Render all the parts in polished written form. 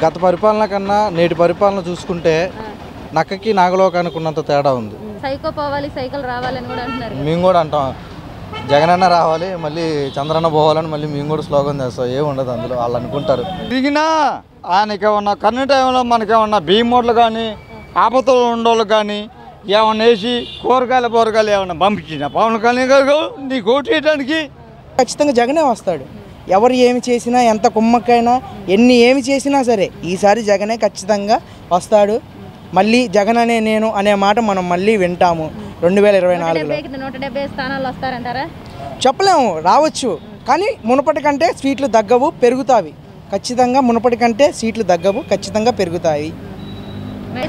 గత పరిపాలన కన్నా నేటి పరిపాలన చూసుకుంటే నక్కకి నాగలోకానికి ఉన్నంత తేడా ఉంది. సైకో పోవాలి సైకిల్ రావాలని కూడా అంటున్నారు. మేము కూడా అంటాం జగనన్న రావాలి మళ్ళీ చంద్రన్న పోవాలని మళ్ళీ మేము కూడా స్లోగన్ చేస్తాం. ఏముండదు అందులో వాళ్ళు అనుకుంటారు. తిరిగినా ఆయనకి ఏమన్నా కన్నీ టైంలో మనకేమన్నా బియ్యం మూటలు కానీ ఆపదలు ఉండోళ్ళు కానీ ఏమన్నా వేసి కూరగాయలు ఏమన్నా పంపించిన పవన్ కళ్యాణ్ గారు నీకు ఓటు వేయడానికి ఖచ్చితంగా జగనే వస్తాడు. ఎవరు ఏమి చేసినా ఎంత కుమ్మక్కైనా ఏమి చేసినా సరే ఈసారి జగనే ఖచ్చితంగా వస్తాడు. మళ్ళీ జగన్ అనే నేను అనే మాట మనం మళ్ళీ వింటాము 2024లో. 170 స్థానాలు వస్తారంటారా? చెప్పలేము, రావచ్చు. కానీ మునుపటి కంటే సీట్లు తగ్గవు, పెరుగుతాయి. ఖచ్చితంగా మునుపటి కంటే సీట్లు తగ్గవు, ఖచ్చితంగా పెరుగుతాయి.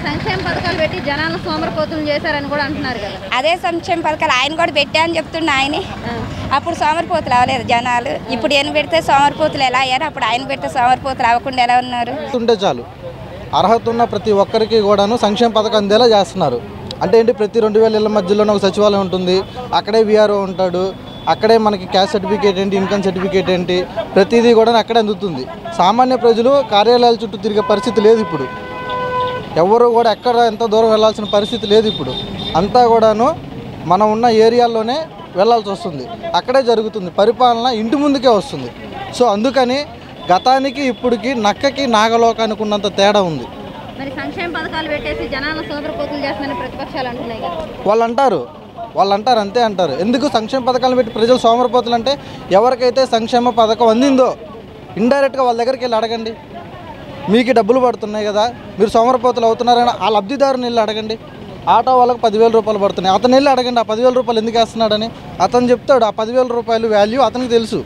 సంక్షేమ పథకాలు పెట్టి జనాలను సోమరిపోతులు చేశారని కూడా అంటున్నారు కదా. అదే సంక్షేమ పథకాలు ఆయన కూడా పెట్టా అని చెప్తున్నా ఆయనే. అప్పుడు సోమరిపోతులు అవ్వలేదు జనాలు. ఇప్పుడు ఎన్ని పెడితే సోమరిపోతులు ఎలా అయ్యారు, అప్పుడు ఆయన పెడితే సోమరిపోతులు అవ్వకుండా ఎలా ఉన్నారు? ఉంటే చాలు, అర్హత ఉన్న ప్రతి ఒక్కరికి కూడాను సంక్షేమ పథకం అందేలా చేస్తున్నారు. అంటే ఏంటి, ప్రతి 2000 ఇళ్ల మధ్యలోనే ఒక సచివాలయం ఉంటుంది, అక్కడే విఆర్ఓ ఉంటాడు, అక్కడే మనకి క్యాస్ట్ సర్టిఫికేట్ ఏంటి, ఇన్కమ్ సర్టిఫికేట్ ఏంటి, ప్రతిదీ కూడా అక్కడే అందుతుంది. సామాన్య ప్రజలు కార్యాలయాల చుట్టూ తిరిగే పరిస్థితి లేదు ఇప్పుడు. ఎవరు కూడా ఎక్కడ ఎంత దూరం వెళ్ళాల్సిన పరిస్థితి లేదు ఇప్పుడు. అంతా కూడాను మనం ఉన్న ఏరియాల్లోనే వెళ్ళాల్సి వస్తుంది, అక్కడే జరుగుతుంది. పరిపాలన ఇంటి ముందుకే వస్తుంది. సో అందుకని గతానికి ఇప్పటికి నక్కకి నాగలోకానికి ఉన్నంత తేడా ఉంది. మరి సంక్షేమ పథకాలు పెట్టేసి జనాలను సోమరిపోతులు చేస్తున్నారని ప్రతిపక్షాలు అంటున్నాయి కదా. వాళ్ళు అంటారు అంతే అంటారు. ఎందుకు సంక్షేమ పథకాలు పెట్టి ప్రజలు సోమరిపోతులు అంటే, ఎవరికైతే సంక్షేమ పథకం అందిందో ఇండైరెక్ట్గా వాళ్ళ దగ్గరికి వెళ్ళి అడగండి. మీకు డబ్బులు పడుతున్నాయి కదా, మీరు సోమరిపోతులు అవుతున్నారని ఆ లబ్ధిదారుని వెళ్ళి అడగండి. ఆటో వాళ్ళకి 10,000 రూపాయలు పడుతున్నాయి, అతను వెళ్ళి అడగండి ఆ 10,000 రూపాయలు ఎందుకు వేస్తున్నాడని. అతను చెప్తాడు ఆ 10,000 రూపాయలు వాల్యూ అతనికి తెలుసు.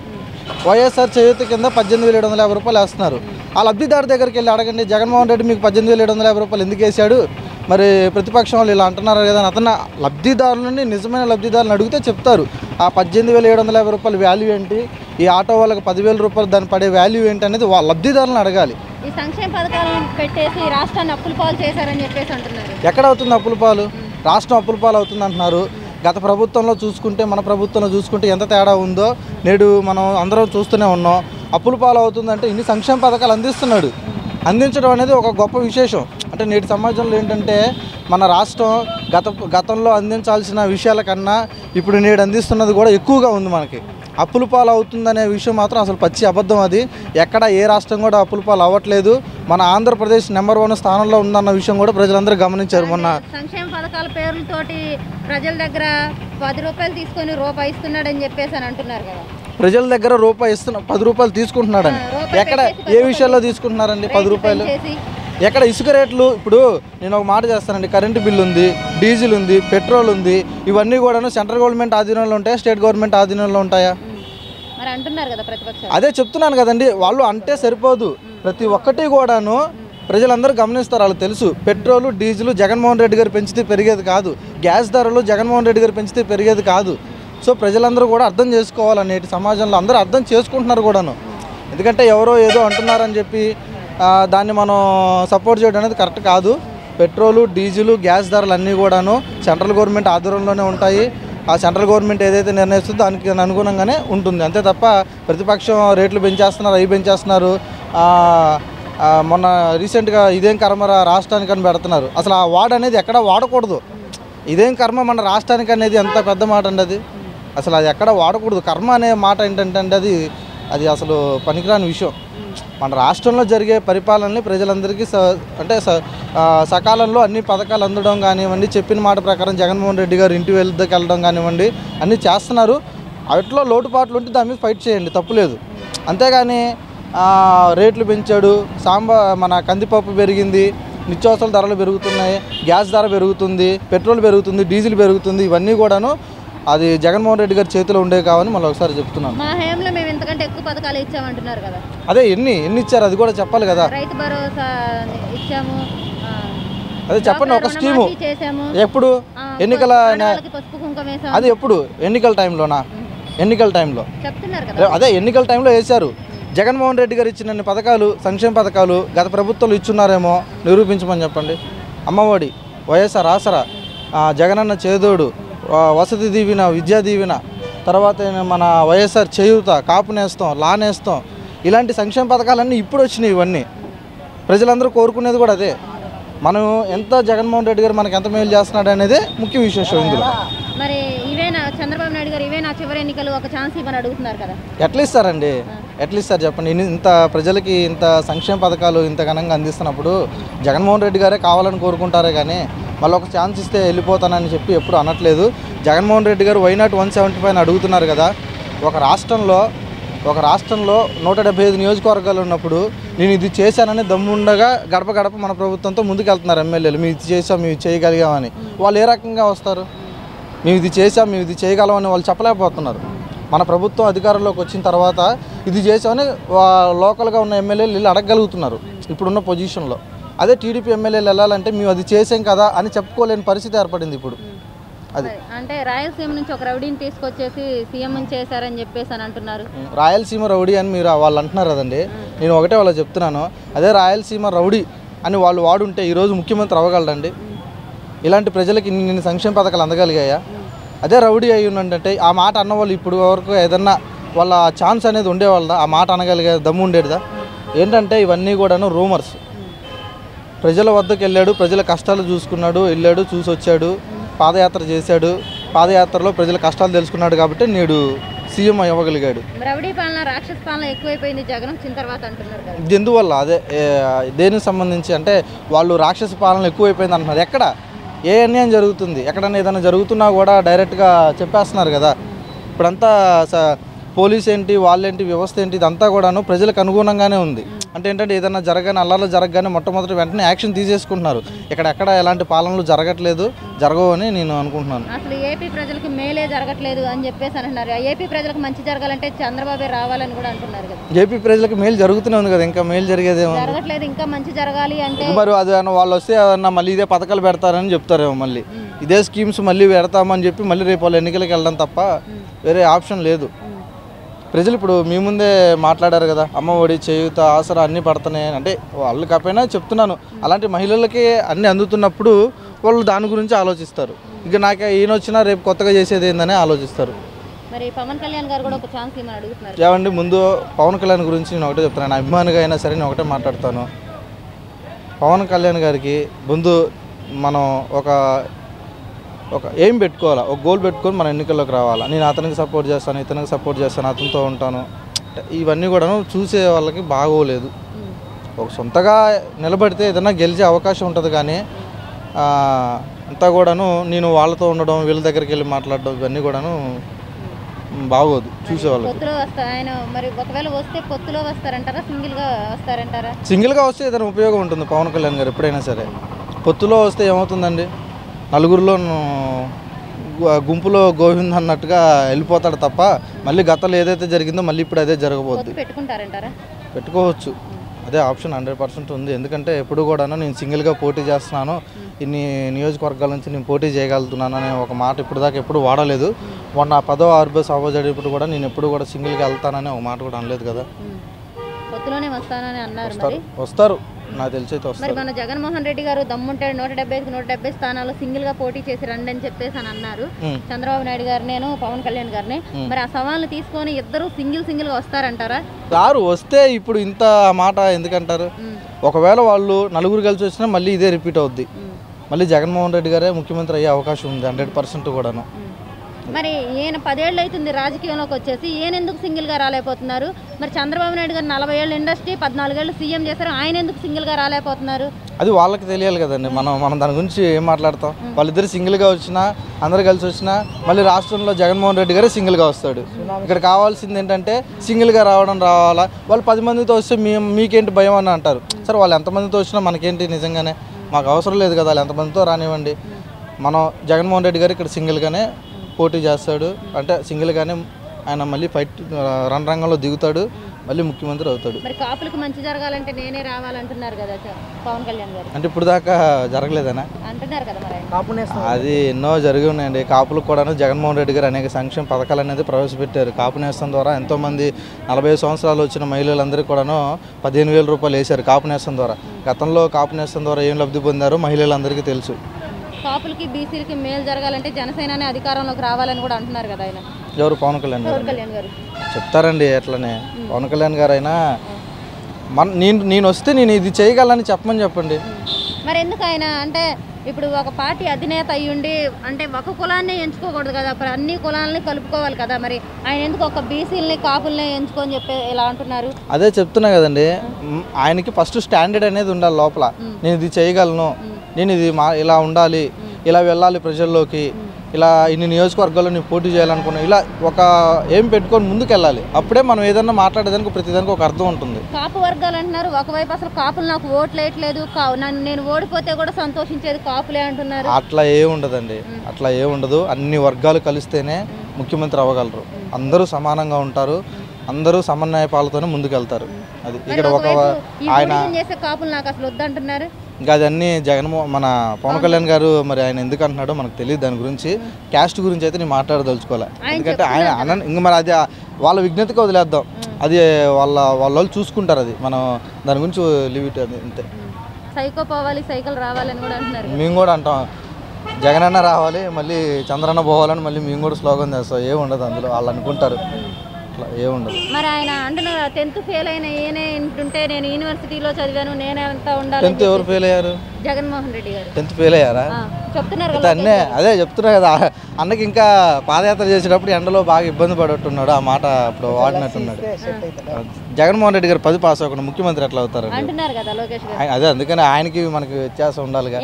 వైఎస్ఆర్ చేయూత కింద 18,750 రూపాయలు వేస్తున్నారు. ఆ లబ్ధిదారు దగ్గరికి వెళ్ళి అడగండి, జగన్మోహన్ రెడ్డి మీకు 18,750 రూపాయలు ఎందుకు వేసాడు, మరి ప్రతిపక్షం వాళ్ళు ఇలా అంటున్నారు కదా అని అతను లబ్ధిదారులని, నిజమైన లబ్ధిదారులను అడిగితే చెప్తారు. ఆ 18,750 రూపాయల వాల్యూ ఏంటి, ఈ ఆటో వాళ్ళకి 10,000 రూపాయలు దాన్ని పడే వాల్యూ ఏంటి అనేది వాళ్ళ లబ్ధిదారులను అడగాలి. ఈ సంక్షేమ పథకాలను పెట్టేసి రాష్ట్రాన్ని అప్పుల పాలు చేశారని చెప్పేసి అంటున్నారు. ఎక్కడ అవుతుంది అప్పుల పాలు? రాష్ట్రం అప్పుల పాలు అవుతుంది అంటున్నారు. గత ప్రభుత్వంలో చూసుకుంటే మన ప్రభుత్వంలో చూసుకుంటే ఎంత తేడా ఉందో నేడు మనం అందరం చూస్తూనే ఉన్నాం. అప్పుల పాలు అవుతుందంటే ఇన్ని సంక్షేమ పథకాలు అందించడం అనేది ఒక గొప్ప విశేషం. అంటే నేటి సమాజంలో ఏంటంటే మన రాష్ట్రం గతంలో అందించాల్సిన విషయాల కన్నా ఇప్పుడు నేడు అందిస్తున్నది కూడా ఎక్కువగా ఉంది. మనకి అప్పుల పాలు అవుతుందనే విషయం మాత్రం అసలు పచ్చి అబద్ధం. అది ఎక్కడ ఏ రాష్ట్రం కూడా అప్పుల పాలు అవ్వట్లేదు. మన ఆంధ్రప్రదేశ్ నెంబర్ 1 స్థానంలో ఉందన్న విషయం కూడా ప్రజలందరూ గమనించారు. మొన్న సంక్షేమ పథకాల పేర్లతోటి ప్రజల దగ్గర 10 రూపాయలు తీసుకొని రూపాయి ఇస్తున్నాడని చెప్పేసి అని అంటున్నారు కదా. ప్రజల దగ్గర రూపాయి 10 రూపాయలు తీసుకుంటున్నాడని ఎక్కడ ఏ విషయాల్లో తీసుకుంటున్నారండి 10 రూపాయలు? ఎక్కడ ఇసుక రేట్లు? ఇప్పుడు నేను ఒక మాట చేస్తానండి, కరెంటు బిల్లు ఉంది, డీజిల్ ఉంది, పెట్రోల్ ఉంది, ఇవన్నీ కూడాను సెంట్రల్ గవర్నమెంట్ ఆధీనంలో ఉంటాయా, స్టేట్ గవర్నమెంట్ ఆధీనంలో ఉంటాయా? మరి అంటున్నారు కదా ప్రతిపక్షాలు. అదే చెప్తున్నాను కదండి, వాళ్ళు అంటే సరిపోదు. ప్రతి ఒక్కటి కూడాను ప్రజలందరూ గమనిస్తారు, వాళ్ళకి తెలుసు. పెట్రోలు, డీజిల్ జగన్మోహన్ రెడ్డి గారు పెంచితే పెరిగేది కాదు, గ్యాస్ ధరలు జగన్మోహన్ రెడ్డి గారు పెంచితే పెరిగేది కాదు. సో ప్రజలందరూ కూడా అర్థం చేసుకోవాలి. నేటి సమాజంలో అందరూ అర్థం చేసుకుంటున్నారు కూడాను. ఎందుకంటే ఎవరో ఏదో అంటున్నారని చెప్పి దాన్ని మనం సపోర్ట్ చేయడం అనేది కరెక్ట్ కాదు. పెట్రోలు, డీజిలు, గ్యాస్ ధరలు అన్నీ కూడాను సెంట్రల్ గవర్నమెంట్ ఆధ్వర్యంలోనే ఉంటాయి. ఆ సెంట్రల్ గవర్నమెంట్ ఏదైతే నిర్ణయిస్తుందో దానికి అనుగుణంగానే ఉంటుంది. అంతే తప్ప ప్రతిపక్షం రేట్లు పెంచేస్తున్నారు, అవి పెంచేస్తున్నారు. మొన్న రీసెంట్గా ఇదేం కర్మ రాష్ట్రానికి అని పెడుతున్నారు. అసలు ఆ వార్డ్ అనేది ఎక్కడ వాడకూడదు. ఇదేం కర్మ మన రాష్ట్రానికి అనేది ఎంత పెద్ద మాట అండి అది. అసలు అది ఎక్కడ వాడకూడదు. కర్మ అనే మాట ఏంటంటే అది అసలు పనికిరాని విషయం. మన రాష్ట్రంలో జరిగే పరిపాలనని ప్రజలందరికీ అంటే సకాలంలో అన్ని పథకాలు అందడం కానివ్వండి, చెప్పిన మాట ప్రకారం జగన్మోహన్ రెడ్డి గారు ఇంటి వద్దకు వెళ్ళడం కానివ్వండి, అన్నీ చేస్తున్నారు. వాటిలో లోటుపాట్లు ఉంటే దాని మీద ఫైట్ చేయండి, తప్పులేదు. అంతేగాని రేట్లు పెంచాడు, మన కందిపప్పు పెరిగింది, నిత్యావసర ధరలు పెరుగుతున్నాయి, గ్యాస్ ధర పెరుగుతుంది, పెట్రోల్ పెరుగుతుంది, డీజిల్ పెరుగుతుంది, ఇవన్నీ కూడాను అది జగన్మోహన్ రెడ్డి గారి చేతిలో ఉండేవి కావని మళ్ళీ ఒకసారి చెప్తున్నాను. మా హయాంలో మేము ఇంతకంటే ఎక్కువ పథకాలు ఇచ్చామంటున్నారు కదా. అదే ఎన్ని ఇచ్చారు అది కూడా చెప్పాలి కదా. రైతు భరోసా ఇచ్చాము, అదే చెప్పండి. ఒక స్కీము ఎప్పుడు ఎన్నికల, అది ఎప్పుడు ఎన్నికల టైంలోనా? ఎన్నికల టైంలో చెప్తున్నారు కదా. అదే ఎన్నికల టైంలో వేశారు. జగన్మోహన్ రెడ్డి గారు ఇచ్చిన పథకాలు, సంక్షేమ పథకాలు గత ప్రభుత్వాలు ఇచ్చున్నారేమో నిరూపించమని చెప్పండి. అమ్మఒడి, వైఎస్ఆర్ ఆసరా, జగనన్న చేదోడు, వసతి దీవెన, విద్యా దీవెన, తర్వాత మన వైఎస్ఆర్ చేయూత, కాపు నేస్తం, లా నేస్తం, ఇలాంటి సంక్షేమ పథకాలన్నీ ఇప్పుడు వచ్చినాయి. ఇవన్నీ ప్రజలందరూ కోరుకునేది కూడా అదే. మనం ఎంత జగన్మోహన్ రెడ్డి గారు మనకి ఎంత మేలు చేస్తున్నాడు అనేది ముఖ్య విశేషం ఇందులో. మరి ఇవేనా చంద్రబాబు నాయుడు గారు ఇవేనా చివరి ఎన్నికలు ఒక ఛాన్స్ ఇవ్వని అడుగుతున్నారు కదా? ఎట్లా ఇస్తారండి, ఎట్లా ఇస్తారు చెప్పండి? ఇంత ప్రజలకి ఇంత సంక్షేమ పథకాలు ఇంత ఘనంగా అందిస్తున్నప్పుడు జగన్మోహన్ రెడ్డి గారే కావాలని కోరుకుంటారే కానీ మళ్ళీ ఒక ఛాన్స్ ఇస్తే వెళ్ళిపోతానని చెప్పి ఎప్పుడు అనట్లేదు. జగన్మోహన్ రెడ్డి గారు వైనాట్ 175 అడుగుతున్నారు కదా. ఒక రాష్ట్రంలో 175 నియోజకవర్గాలు ఉన్నప్పుడు నేను ఇది చేశానని దమ్ముండగా గడప గడప మన ప్రభుత్వంతో ముందుకు వెళ్తున్నారు ఎమ్మెల్యేలు. మేము ఇది చేసాం, మేము ఇది చేయగలిగామని. వాళ్ళు ఏ రకంగా వస్తారు? మేము ఇది చేసాం, మేము ఇది చేయగలమని వాళ్ళు చెప్పలేకపోతున్నారు. మన ప్రభుత్వం అధికారంలోకి వచ్చిన తర్వాత ఇది చేసామని లోకల్గా ఉన్న ఎమ్మెల్యేలు వీళ్ళు అడగగలుగుతున్నారు ఇప్పుడున్న పొజిషన్లో. అదే టీడీపీ ఎమ్మెల్యేలు వెళ్ళాలంటే మేము అది చేసాం కదా అని చెప్పుకోలేని పరిస్థితి ఏర్పడింది ఇప్పుడు. అది అంటే రాయలసీమ నుంచి ఒక రౌడీని తీసుకొచ్చేసి సీఎం చేశారని చెప్పేసి అని అంటున్నారు. రాయలసీమ రౌడీ అని మీరు వాళ్ళు అంటున్నారు కదండి. నేను ఒకటే వాళ్ళకి చెప్తున్నాను, అదే రాయలసీమ రౌడీ అని వాళ్ళు వాడుంటే ఈరోజు ముఖ్యమంత్రి అవ్వగలడండి? ఇలాంటి ప్రజలకి ఇన్ని సంక్షేమ పథకాలు అందగలిగాయా? అదే రౌడీ అయి ఉన్నంటే ఆ మాట అన్నవాళ్ళు ఇప్పుడు వరకు ఏదన్నా వాళ్ళ ఛాన్స్ అనేది ఉండేవాళ్ళదా? ఆ మాట అనగలిగే దమ్ము ఉండేదా? ఏంటంటే ఇవన్నీ కూడాను రూమర్స్. ప్రజల వద్దకు వెళ్ళాడు, ప్రజల కష్టాలు చూసుకున్నాడు, వెళ్ళాడు, చూసి వచ్చాడు, పాదయాత్ర చేశాడు, పాదయాత్రలో ప్రజల కష్టాలు తెలుసుకున్నాడు కాబట్టి నేడు సీఎం అవ్వగలిగాడు. రౌడీ పాలన, రాక్షస పాలన ఎక్కువైపోయింది జగన్ వచ్చిన తర్వాత అంటున్నారు కదా. ఎందువల్ల? అదే దేనికి సంబంధించి అంటే వాళ్ళు రాక్షస పాలన ఎక్కువైపోయింది అంటున్నారు. ఎక్కడ ఏ అన్యాయం జరుగుతుంది? ఎక్కడన్నా ఏదైనా జరుగుతున్నా కూడా డైరెక్ట్గా చెప్పేస్తున్నారు కదా. ఇప్పుడంతా పోలీస్ ఏంటి, వాళ్ళేంటి, వ్యవస్థ ఏంటి, ఇదంతా కూడాను ప్రజలకు అనుగుణంగానే ఉంది. అంటే ఏంటంటే ఏదైనా జరగగానే అల్లాలో జరగగానే మొట్టమొదటి వెంటనే యాక్షన్ తీసేసుకుంటున్నారు. ఎక్కడ ఎలాంటి పాలనలు జరగట్లేదు, జరగవని నేను అనుకుంటున్నాను. అసలు ఏపీ ప్రజలకు మేలే జరగట్లేదు అని చెప్పేసి అంటున్నారు. ఏపీ ప్రజలకు మంచి జరగాలంటే చంద్రబాబు రావాలని కూడా అంటున్నారు కదా. ఏపీ ప్రజలకు మేలు జరుగుతూనే ఉంది కదా, ఇంకా మేలు జరిగేదేమో జరగట్లేదు. ఇంకా మంచి జరగాలి అంటే మరి అది వాళ్ళు వస్తే ఏమన్నా మళ్ళీ ఇదే పథకాలు పెడతారని చెప్తారేమో, మళ్ళీ ఇదే స్కీమ్స్ మళ్ళీ పెడతామని చెప్పి మళ్ళీ రేపు వాళ్ళు ఎన్నికలకు వెళ్ళడం తప్ప వేరే ఆప్షన్ లేదు. ప్రజలు ఇప్పుడు మీ ముందే మాట్లాడారు కదా, అమ్మ ఒడి, చేయూత, ఆసరా అన్నీ పడుతున్నాయి అంటే వాళ్ళు కాకపోయినా చెప్తున్నాను. అలాంటి మహిళలకి అన్నీ అందుతున్నప్పుడు వాళ్ళు దాని గురించి ఆలోచిస్తారు. ఇక నాకు ఈయన వచ్చినా రేపు కొత్తగా చేసేది ఏందని ఆలోచిస్తారు. మరి పవన్ కళ్యాణ్ గారు కూడా ఒక ఛాన్స్ ఇవ్వమని అడుగుతున్నారు. ఏమండి, ముందు పవన్ కళ్యాణ్ గురించి నేను ఒకటే చెప్తాను. అభిమానిగా అయినా సరే నేను ఒకటే మాట్లాడతాను. పవన్ కళ్యాణ్ గారికి ముందు మనం ఒక ఎయిమ్ పెట్టుకోవాలా, ఒక గోల్ పెట్టుకొని మన ఎన్నికల్లోకి రావాలా. నేను అతనికి సపోర్ట్ చేస్తాను, ఇతనికి సపోర్ట్ చేస్తాను, అతనితో ఉంటాను, ఇవన్నీ కూడా చూసే వాళ్ళకి బాగోలేదు. ఒక సొంతగా నిలబడితే ఏదైనా గెలిచే అవకాశం ఉంటుంది కానీ అంతా కూడాను నేను వాళ్ళతో ఉండడం, వీళ్ళ దగ్గరికి వెళ్ళి మాట్లాడడం ఇవన్నీ కూడాను బాగోదు చూసేవాళ్ళకి. పొత్తులో వస్తా ఆయన మరి ఒకవేళ వస్తే పొత్తులో వస్తారంటారా, సింగిల్గా వస్తారంటారా? సింగిల్గా వస్తే ఏదైనా ఉపయోగం ఉంటుంది పవన్ కళ్యాణ్ గారు ఎప్పుడైనా సరే. పొత్తులో వస్తే ఏమవుతుందండి, నలుగురిలో గుంపులో గోవింద్ అన్నట్టుగా వెళ్ళిపోతాడు తప్ప మళ్ళీ గతంలో ఏదైతే జరిగిందో మళ్ళీ ఇప్పుడు అదే జరగబోద్ది. పెట్టుకుంటారంటారా? పెట్టుకోవచ్చు, అదే ఆప్షన్ 100% ఉంది. ఎందుకంటే ఎప్పుడు కూడాను నేను సింగిల్గా పోటీ చేస్తున్నాను, ఇన్ని నియోజకవర్గాల నుంచి నేను పోటీ చేయగలుగుతున్నాను అనే ఒక మాట ఇప్పుడు దాకా ఎప్పుడు వాడలేదు. మొన్న 10వ ఆర్బీఎస్ అవ్వజడిప్పుడు కూడా నేను ఎప్పుడు కూడా సింగిల్గా వెళ్తానని ఒక మాట కూడా అనలేదు కదా. పొత్తులోనే వస్తానని అన్నారు. వస్తారు, నాకు తెలిసి అయితే వస్తారు. మరి మన జగన్మోహన్ రెడ్డి గారు దమ్ముంటాడు 170 స్థానాల్లో సింగిల్గా పోటీ చేసి రండి అని చెప్పేసి అని అన్నారు. చంద్రబాబు నాయుడు గారు, నేను పవన్ కళ్యాణ్ గారిని. మరి ఆ సవాల్ని తీసుకొని ఇద్దరు సింగిల్గా వస్తారంటారా? సారు వస్తే ఇప్పుడు ఇంత మాట ఎందుకంటారు? ఒకవేళ వాళ్ళు నలుగురు కలిసి వచ్చినా మళ్ళీ ఇదే రిపీట్ అవుద్ది. మళ్ళీ జగన్మోహన్ రెడ్డి గారే ముఖ్యమంత్రి అయ్యే అవకాశం ఉంది 100% కూడాను. మరి ఈయన 10 ఏళ్ళు అవుతుంది రాజకీయంలోకి వచ్చేసి, ఈయన ఎందుకు సింగిల్గా రాలేకపోతున్నారు? మరి చంద్రబాబు నాయుడు గారు 40 ఏళ్ళు ఇండస్ట్రీ, 14 ఏళ్ళు సీఎం చేశారు, ఆయన ఎందుకు సింగిల్గా రాలేకపోతున్నారు? అది వాళ్ళకి తెలియాలి కదండి. మనం దాని గురించి ఏం మాట్లాడతాం? వాళ్ళిద్దరు సింగిల్గా వచ్చినా, అందరు కలిసి వచ్చినా మళ్ళీ రాష్ట్రంలో జగన్మోహన్ రెడ్డి గారే సింగిల్గా వస్తాడు. ఇక్కడ కావాల్సింది ఏంటంటే సింగిల్గా రావాలా. వాళ్ళు 10 మందితో వస్తే మీకేంటి భయం అని అంటారు. సరే వాళ్ళు ఎంతమందితో వచ్చినా మనకేంటి, నిజంగానే మాకు అవసరం లేదు కదా, వాళ్ళు ఎంతమందితో రానివ్వండి. మనం జగన్మోహన్ రెడ్డి గారు ఇక్కడ సింగిల్గానే పోటీ చేస్తాడు, అంటే సింగిల్గానే ఆయన మళ్ళీ ఫైట్ రంగంలో దిగుతాడు, మళ్ళీ ముఖ్యమంత్రి అవుతాడు. మరి కాపులకు మంచి జరగాలంటే నేనే రావాలంటున్నారు కదా పవన్ కళ్యాణ్ గారు. అంటే ఇప్పుడు దాకా జరగలేదనా అంటున్నారు కదా మరి. అది ఎన్నో జరిగి ఉన్నాయండి. కాపులకు కూడా జగన్మోహన్ రెడ్డి గారు అనేక సంక్షేమ పథకాలు అనేది ప్రవేశపెట్టారు. కాపు నేస్తం ద్వారా ఎంతోమంది 45 సంవత్సరాలు వచ్చిన మహిళలందరికీ కూడాను 15,000 రూపాయలు వేశారు కాపు నేస్తం ద్వారా. గతంలో కాపు నేస్తం ద్వారా ఏం లబ్ధి పొందారో మహిళలందరికీ తెలుసు. కాపులకి, బీసీలకి మేలు జరగాలంటే జనసేననే అధికారంలోకి రావాలని కూడా అంటున్నారు కదా ఆయన. ఎవరు? పవన్ కళ్యాణ్ గారు గారు చెప్తారండి. ఎట్లనే పవన్ కళ్యాణ్ గారు అయినా నేను వస్తే నేను ఇది చేయగలని చెప్పమని చెప్పండి. మరి ఎందుకు ఆయన అంటే ఇప్పుడు ఒక పార్టీ అధినేత అయ్యుండి అంటే ఒక కులాన్ని ఎంచుకోకూడదు కదా, అన్ని కులాలని కలుపుకోవాలి కదా, మరి ఆయన ఎందుకు ఒక బీసీలని కాపుల్ని ఎంచుకొని చెప్పి ఇలా అంటున్నారు? అదే చెప్తున్నా కదండి, ఆయనకి ఫస్ట్ స్టాండర్డ్ అనేది ఉండాలి లోపల. నేను ఇది చేయగలను, నేను ఇది ఇలా ఉండాలి, ఇలా వెళ్ళాలి ప్రజల్లోకి, ఇలా ఇన్ని నియోజకవర్గాల్లో నేను పోటీ చేయాలనుకున్నాను, ఇలా ఒక ఏం పెట్టుకొని ముందుకు వెళ్ళాలి. అప్పుడే మనం ఏదన్నా మాట్లాడేదానికి ప్రతిదానికి ఒక అర్థం ఉంటుంది. కాపు వర్గాలు అంటున్నారు, ఒకవైపు అసలు కాపులు నాకు ఓట్లు వేయట్లేదు, నేను ఓడిపోతే కూడా సంతోషించేది కాపులే అంటున్నారు. అట్లా ఏముండదండి, అట్లా ఏముండదు. అన్ని వర్గాలు కలిస్తేనే ముఖ్యమంత్రి అవ్వగలరు. అందరూ సమానంగా ఉంటారు, అందరూ సమన్వయపాలతోనే ముందుకెళ్తారు. అది ఇక్కడ ఒక ఆయన చేసే కాపులు నాకు అసలు వద్దంటున్నారు. ఇంకా అదన్నీ మన పవన్ కళ్యాణ్ గారు మరి ఆయన ఎందుకు అంటున్నాడో మనకు తెలియదు. దాని గురించి క్యాస్ట్ గురించి అయితే నేను మాట్లాడదలుచుకోవాలి. ఎందుకంటే ఆయన ఇంకా మరి అది వాళ్ళ విజ్ఞతకి వదిలేద్దాం, అది వాళ్ళు చూసుకుంటారు. అది మనం దాని గురించి లిమిట్ అది అంతే. సైకో పోవాలి, సైకిల్ రావాలని కూడా అంటున్నారు. మేము కూడా అంటాం, జగనన్న రావాలి, మళ్ళీ చంద్రన్న పోవాలని మళ్ళీ మేము కూడా స్లోగన్ చేస్తాం. ఏముండదు అందులో, వాళ్ళు అనుకుంటారు, అట్లా ఏముండదు. మరి ఆయన అంటున్నారు 10th ఫెయిల్ అయిన ఈయనే ఉంటే నేను యూనివర్సిటీలో చదివాను, నేనే అంతా ఉండాలి. 10th ఎవరు ఫెయిల్ అయ్యారు? జగన్మోహన్ రెడ్డి గారు 10th ఫెయిల్ అయ్యారా? చెప్తున్నారు అన్నే అదే చెప్తున్నా కదా. అన్నకి ఇంకా పాదయాత్ర చేసేటప్పుడు ఎండలో బాగా ఇబ్బంది పడుతున్నాడు, ఆ మాట అప్పుడు వాడినట్టున్నాడు. జగన్మోహన్ రెడ్డి గారు 10 పాస్ అవ్వకుండా ముఖ్యమంత్రి ఎట్లా అవుతారు అంటున్నారు కదా లోకేష్ గారు. అదే అందుకని ఆయనకి మనకి వ్యత్యాసం ఉండాలి.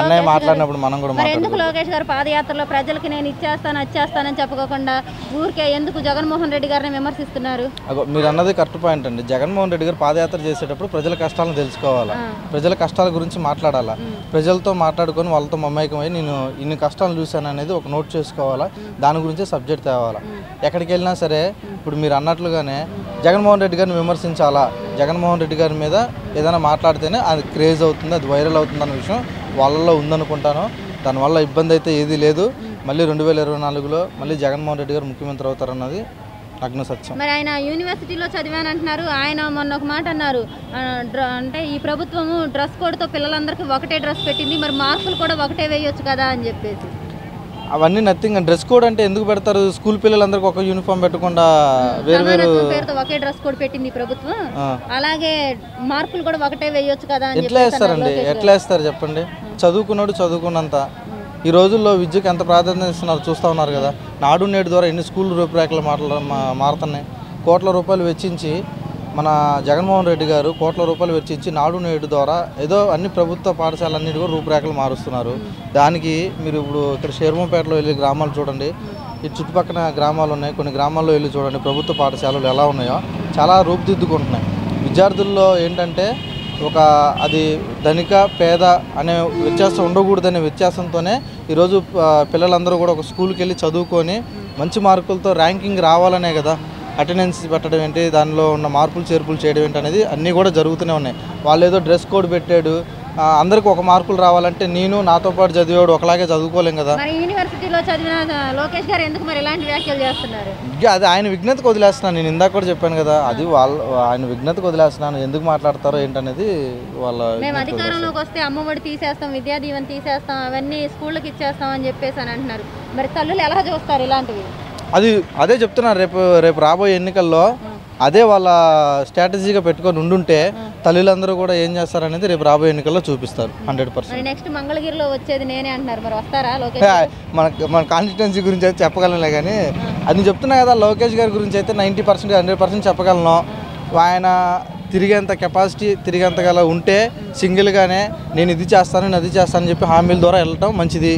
అన్నయ్య మాట్లాడినప్పుడు మనం కూడా ఎందుకు లోకేష్ గారు పాదయాత్రలో ప్రజలకి నేను వచ్చేస్తానని చెప్పుకోకుండా ఊరికే ఎందుకు జగన్మోహన్ రెడ్డి గారిని విమర్శిస్తున్నారు? మీరు అన్నది కరెక్ట్ పాయింట్ అండి. జగన్మోహన్ రెడ్డి గారు పాదయాత్ర చేసేటప్పుడు ప్రజల కష్టాలను తెలుసుకోవాలా, ప్రజల కష్టాల గురించి మాట్లాడాలా, ప్రజలతో మాట్లాడుకొని వాళ్ళతో మమేకమై నేను ఇన్ని కష్టాలు చూశాను అనేది ఒక నోట్ చేసుకోవాలా, దాని గురించే సబ్జెక్ట్ తేవాలా. ఎక్కడికి వెళ్ళినా సరే ఇప్పుడు మీరు అన్నట్లుగానే జగన్మోహన్ రెడ్డి గారిని విమర్శించాలా, జగన్మోహన్ రెడ్డి గారి మీద ఏదైనా మాట్లాడితేనే అది క్రేజ్ అవుతుంది, అది వైరల్ అవుతుంది అన్న విషయం వాళ్ళలో ఉందనుకుంటాను. దానివల్ల ఇబ్బంది అయితే ఏదీ లేదు. మళ్ళీ 2024లో మళ్ళీ జగన్మోహన్ రెడ్డి గారు ముఖ్యమంత్రి అవుతారన్నది నగ్న సత్యం. మరి ఆయన యూనివర్సిటీలో చదివానంటున్నారు. ఆయన మొన్న ఒక మాట అన్నారు, అంటే ఈ ప్రభుత్వము డ్రెస్ కోడ్తో పిల్లలందరికీ ఒకటే డ్రెస్ పెట్టింది, మరి మార్కులు కూడా ఒకటే వేయొచ్చు కదా అని చెప్పేసి. అవన్నీ నథింగ్. డ్రెస్ కోడ్ అంటే ఎందుకు పెడతారు? స్కూల్ పిల్లలందరికీ ఒక యూనిఫామ్ పెట్టకుండా వేరు వేరు పేరుతో ఒకే డ్రెస్ కోడ్ పెట్టింది ప్రభుత్వం, అలాగే మార్కులు కూడా ఒకటే వేయొచ్చు కదా అని. ఎట్లా వేస్తారండి? ఎట్లా వేస్తారు చెప్పండి? చదువుకున్నాడు చదువుకున్నంత. ఈ రోజుల్లో విద్యకు ఎంత ప్రాధాన్యత ఇస్తున్నారు చూస్తూ ఉన్నారు కదా. నాడు నేడు ద్వారా ఎన్ని స్కూల్ రూపురేఖలు మారుతున్నాయి. కోట్ల రూపాయలు వెచ్చించి మన జగన్మోహన్ రెడ్డి గారు కోట్ల రూపాయలు వెచ్చించి నాడు నేడు ద్వారా ఏదో అన్ని ప్రభుత్వ పాఠశాలన్నిటి కూడా రూపురేఖలు మారుస్తున్నారు. దానికి మీరు ఇప్పుడు ఇక్కడ షేర్మంపేటలో వెళ్ళి గ్రామాలు చూడండి, ఈ చుట్టుపక్కల గ్రామాలు ఉన్నాయి, కొన్ని గ్రామాల్లో వెళ్ళి చూడండి ప్రభుత్వ పాఠశాలలు ఎలా ఉన్నాయో చాలా రూపుదిద్దుకుంటున్నాయి. విద్యార్థుల్లో ఏంటంటే ఒక అది ధనిక పేద అనే వ్యత్యాసం ఉండకూడదనే వ్యత్యాసంతోనే ఈరోజు పిల్లలందరూ కూడా ఒక స్కూల్కి వెళ్ళి చదువుకొని మంచి మార్కులతో ర్యాంకింగ్ రావాలనే కదా అటెండెన్స్ పెట్టడం ఏంటి, దానిలో ఉన్న మార్పులు చేర్పులు చేయడం ఏంటి అనేది అన్నీ కూడా జరుగుతూనే ఉన్నాయి. వాళ్ళు ఏదో డ్రెస్ కోడ్ పెట్టాడు, అందరికి ఒక మార్కులు రావాలంటే నేను నాతో పాటు చదివాడు ఒకలాగే చదువుకోలేం కదా. యూనివర్సిటీలో చదివిన లోకేష్ గారు ఎందుకు మరి ఇలాంటి వ్యాఖ్యలు చేస్తున్నారు? అది ఆయన విజ్ఞతకు వదిలేస్తున్నాను. నేను ఇందాక కూడా చెప్పాను కదా, అది ఆయన విజ్ఞతకు వదిలేస్తున్నాను. ఎందుకు మాట్లాడతారో ఏంటనేది వాళ్ళ. మేము అధికారంలోకి వస్తే అమ్మఒడి తీసేస్తాం, విద్యా దీవెన తీసేస్తాం, అవన్నీ స్కూళ్ళకి ఇచ్చేస్తాం అని చెప్పేసి అని అంటున్నారు. మరి తల్లులు ఎలా చూస్తారు ఇలాంటివి? అదే చెప్తున్నారు. రేపు రాబోయే ఎన్నికల్లో అదే వాళ్ళ స్ట్రాటజీగా పెట్టుకొని ఉండుంటే తల్లులందరూ కూడా ఏం చేస్తారనేది రేపు రాబోయే ఎన్నికల్లో చూపిస్తారు 100%. నెక్స్ట్ మంగళగిరిలో వచ్చేది నేనే అంటున్నారు, మరి వస్తారా లోకేష్? మన కాన్స్టిట్యున్సీ గురించి అయితే చెప్పగలనులే, కానీ అది చెప్తున్నా కదా లోకేష్ గారి గురించి అయితే 90% 100% చెప్పగలను. ఆయన తిరిగేంత కెపాసిటీ తిరిగేంత గల ఉంటే సింగిల్గానే నేను ఇది చేస్తాను అది చేస్తానని చెప్పి హామీల ద్వారా వెళ్ళటం మంచిది.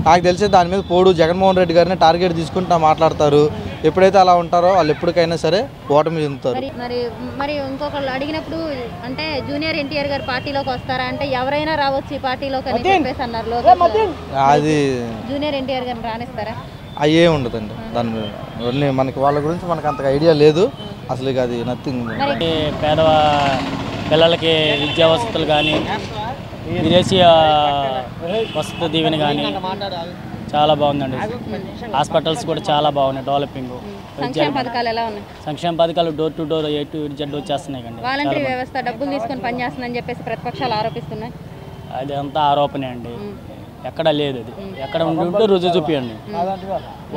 నాకు తెలిసే దాని మీద పోడు జగన్మోహన్ రెడ్డి గారిని టార్గెట్ తీసుకుంటా మాట్లాడతారు. ఎప్పుడైతే అలా ఉంటారో వాళ్ళు ఎప్పటికైనా సరే ఓటమి చెందుతారు. మరి ఇంకొకళ్ళు అడిగినప్పుడు అంటే జూనియర్ ఎన్టీఆర్ గారు పార్టీలోకి వస్తారా అంటే ఎవరైనా రావచ్చు ఈ పార్టీలోకి అని చెప్పేసి అన్నారు లోకేష్. అది జూనియర్ ఎన్టీఆర్ గారిని రానిస్తారా? అయ్యే ఉండదండి. దాని మీద మనకి వాళ్ళ గురించి మనకు అంతగా ఐడియా లేదు అసలు. ఇక అది నథింగ్. పేదవ పిల్లలకి విద్యా వసతులు కానీ విదేశీ వసతి దీవెన కానీ చాలా బాగుందండి. హాస్పిటల్స్ కూడా చాలా బాగున్నాయి, డెవలపింగ్. సంక్షేమ పథకాలు ఎలా ఉన్నాయి? సంక్షేమ పథకాలు door to door A to Z వచ్చేస్తున్నాయి కండి. వాలంటరీ వ్యవస్థ డబ్బులు తీసుకొని పనిచేస్తుందని చెప్పేసి ప్రతిపక్షాలు ఆరోపిస్తున్నాయి. అది అంతా ఆరోపణే అండి. ఎక్కడ లేదు అది. ఎక్కడ ఉంటే రుజువు చూపించండి.